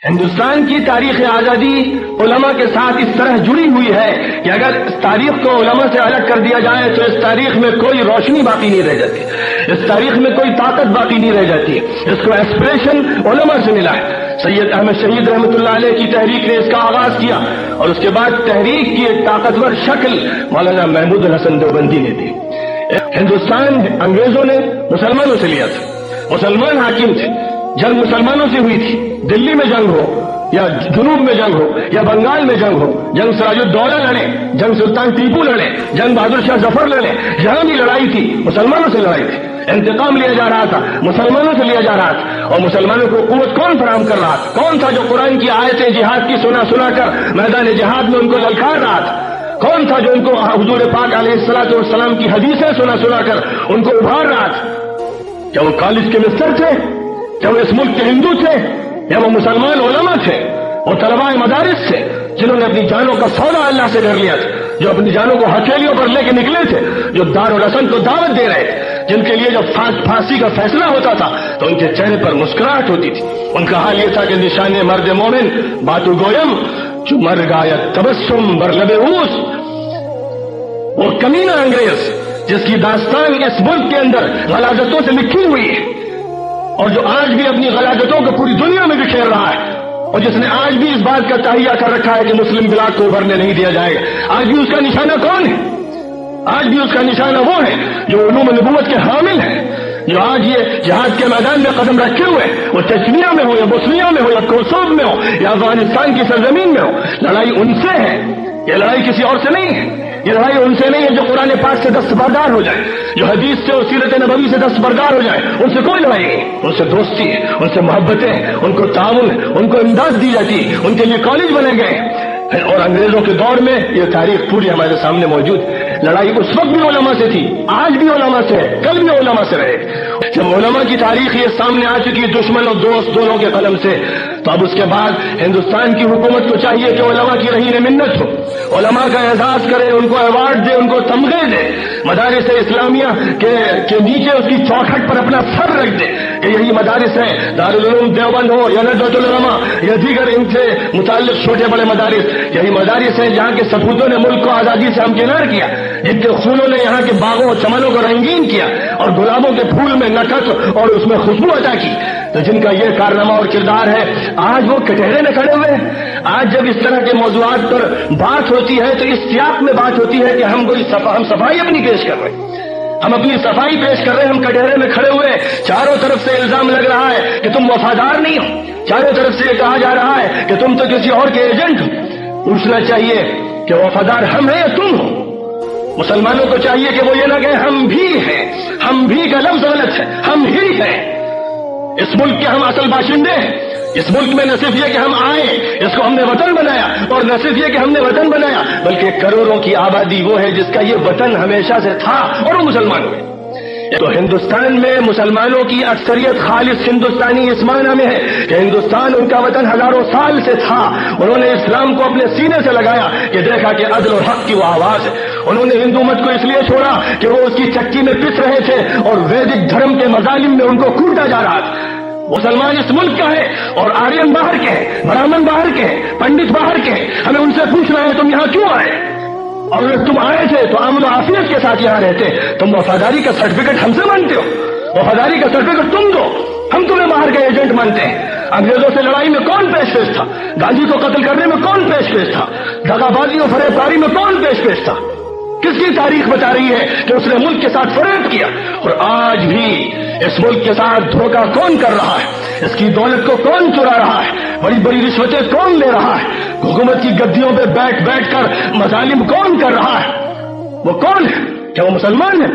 ہندوستان کی تاریخ آزادی علماء کے ساتھ اس طرح جڑی ہوئی ہے کہ اگر اس تاریخ کو علماء سے الگ کر دیا جائے تو اس تاریخ میں کوئی روشنی باقی نہیں رہ جاتی، اس تاریخ میں کوئی طاقت باقی نہیں رہ جاتی۔ اس کو ایسپریشن علماء سے ملا ہے۔ سید احمد شہید رحمۃ اللہ علیہ کی تحریک نے اس کا آغاز کیا اور اس کے بعد تحریک کی ایک طاقتور شکل مولانا محمود الحسن دیوبندی نے دی۔ ہندوستان انگریزوں نے مسلمانوں سے لیا تھا، مسلمان حاکم تھے، جنگ مسلمانوں سے ہوئی تھی، دلی میں جنگ ہو یا جنوب میں جنگ ہو یا بنگال میں جنگ ہو، جنگ سراج الدولہ لڑے، جنگ سلطان ٹیپو لڑے، جنگ بہادر شاہ ظفر لڑے، جہاں بھی لڑائی تھی مسلمانوں سے لڑائی تھی، انتقام لیا جا رہا تھا، مسلمانوں سے لیا جا رہا تھا۔ اور مسلمانوں کو قوت کون فراہم کر رہا تھا؟ کون تھا جو قرآن کی آیتیں جہاد کی سنا کر میدان جہاد میں ان کو للکار رہا تھا؟ کون تھا جو ان کو حضور پاک علیہ الصلوۃ والسلام کی حدیثیں سنا کر ان کو ابھار رہا تھا؟ کیا وہ کالج کے مستر تھے؟ کیا وہ اس ملک کے ہندو تھے؟ یا وہ مسلمان علماء تھے؟ وہ طلباء مدارس تھے جنہوں نے اپنی جانوں کا سودا اللہ سے کر لیا تھا، جو اپنی جانوں کو ہتھیلیوں پر لے کے نکلے تھے، جو دارالحسن کو دعوت دے رہے تھے، جن کے لیے جب پھانسی کا فیصلہ ہوتا تھا تو ان کے چہرے پر مسکراہٹ ہوتی تھی۔ ان کا حال یہ تھا کہ نشان مرد مومن باتو گویم جو مر گایا تبسم بر لب اوس۔ وہ کمینہ انگریز جس کی داستان اس ملک کے اندر غلاظتوں سے لکھی ہوئی ہے اور جو آج بھی اپنی غلاظتوں کو پوری دنیا میں بکھیر رہا ہے، اور جس نے آج بھی اس بات کا تہیہ کر رکھا ہے کہ مسلم بلاک کو ابھرنے نہیں دیا جائے گا، آج بھی اس کا نشانہ کون ہے؟ آج بھی اس کا نشانہ وہ ہے جو علوم نبوت کے حامل ہیں، جو آج یہ جہاد کے میدان میں قدم رکھے ہوئے، وہ چچنیا میں ہو یا بوسنیا میں ہو یا کوسوو میں ہو یا افغانستان کی سرزمین میں ہو۔ لڑائی ان سے ہے، یہ لڑائی کسی اور سے نہیں ہے۔ یہ لڑائی ان سے نہیں ہے جو قرآن پاک سے دستبردار ہو جائے، جو حدیث سے اور سیرت نبوی سے دستبردار ہو جائے، ان سے کوئی لڑائی نہیں۔ ان سے دوستی ہے، ان سے محبتیں، ان کو تعاون، ان کو امداد دی جاتی، ان کے لیے کالج بنے گئے۔ اور انگریزوں کے دور میں یہ تاریخ پوری ہمارے سامنے موجود ہے۔ لڑائی اس وقت بھی علماء سے تھی، آج بھی علماء سے ہے، کل بھی علماء سے رہے۔ جب علماء کی تاریخ یہ سامنے آ چکی دشمن اور دوست دونوں کے قلم سے، تو اب اس کے بعد ہندوستان کی حکومت کو چاہیے کہ علماء کی رہین منت ہو، علماء کا اعزاز کرے، ان کو ایوارڈ دے، ان کو تمغے دے، مدارس اسلامیہ کے نیچے اس کی چوکھٹ پر اپنا سر رکھ دے کہ یہی مدارس ہیں، دارالعلوم دیوبند ہو یا ندوۃ العلماء یا دیگر ان سے متعلق چھوٹے بڑے مدارس، یہی مدارس ہیں جہاں کے سپوتوں نے ملک کو آزادی سے ہمکنار کیا، جن کے خونوں نے یہاں کے باغوں اور چمنوں کو رنگین کیا اور گلابوں کے پھول میں نکھت اور اس میں خوشبو عطا کی، تو جن کا یہ کارنامہ اور کردار ہے، آج وہ کٹہرے میں کھڑے ہوئے ہیں۔ آج جب اس طرح کے موضوعات پر بات ہوتی ہے تو اس سیاق میں بات ہوتی ہے کہ ہم صفائی اپنی پیش کر رہے ہیں، ہم اپنی صفائی پیش کر رہے ہیں، ہم کٹہرے میں کھڑے ہوئے، چاروں طرف سے الزام لگ رہا ہے کہ تم وفادار نہیں ہو، چاروں طرف سے یہ کہا جا رہا ہے کہ تم تو کسی اور کے ایجنٹ ہو۔ پوچھنا چاہیے کہ وفادار ہم ہیں یا تم ہو؟ مسلمانوں کو چاہیے کہ وہ یہ نہ کہیں ہم بھی ہیں، ہم بھی کا لفظ غلط ہے، ہم ہی ہیں۔ اس ملک کے ہم اصل باشندے ہیں۔ اس ملک میں نہ صرف یہ کہ ہم آئے، اس کو ہم نے وطن بنایا، اور نہ صرف یہ کہ ہم نے وطن بنایا بلکہ کروڑوں کی آبادی وہ ہے جس کا یہ وطن ہمیشہ سے تھا اور وہ مسلمان ہوئے۔ تو ہندوستان میں مسلمانوں کی اکثریت خالص ہندوستانی اس معنی میں ہے کہ ہندوستان ان کا وطن ہزاروں سال سے تھا۔ انہوں نے اسلام کو اپنے سینے سے لگایا کہ دیکھا کہ عدل اور حق کی وہ آواز ہے۔ انہوں نے ہندو مت کو اس لیے چھوڑا کہ وہ اس کی چکی میں پس رہے تھے اور ویدک دھرم کے مظالم میں ان کو کوٹا جا رہا تھا۔ مسلمان اس ملک کا ہے اور آرین باہر کے ہیں، برہمن باہر کے ہیں، پنڈت باہر کے ہیں۔ ہمیں ان سے پوچھنا ہے تم یہاں کیوں آئے؟ اور اگر تم آئے تھے تو امن و عافیت کے ساتھ یہاں رہتے، تم وفاداری کا سرٹیفکیٹ ہم سے مانگتے ہو، وفاداری کا سرٹیفکیٹ تم دو، ہم تمہیں باہر کے ایجنٹ مانتے ہیں۔ انگریزوں سے لڑائی میں کون پیش تھا؟ گاندھی کو قتل کرنے میں کون پیش تھا؟ دغا بازی اور فریب کاری میں کون پیش تھا؟ کس کی تاریخ بتا رہی ہے کہ اس نے ملک کے ساتھ فریب کیا؟ اور آج بھی اس ملک کے ساتھ دھوکہ کون کر رہا ہے؟ اس کی دولت کو کون چرا رہا ہے؟ بڑی بڑی رشوتیں کون لے رہا ہے؟ حکومت کی گدیوں پہ بیٹھ کر مظالم کون کر رہا ہے؟ وہ کون ہے؟ کیا وہ مسلمان ہے؟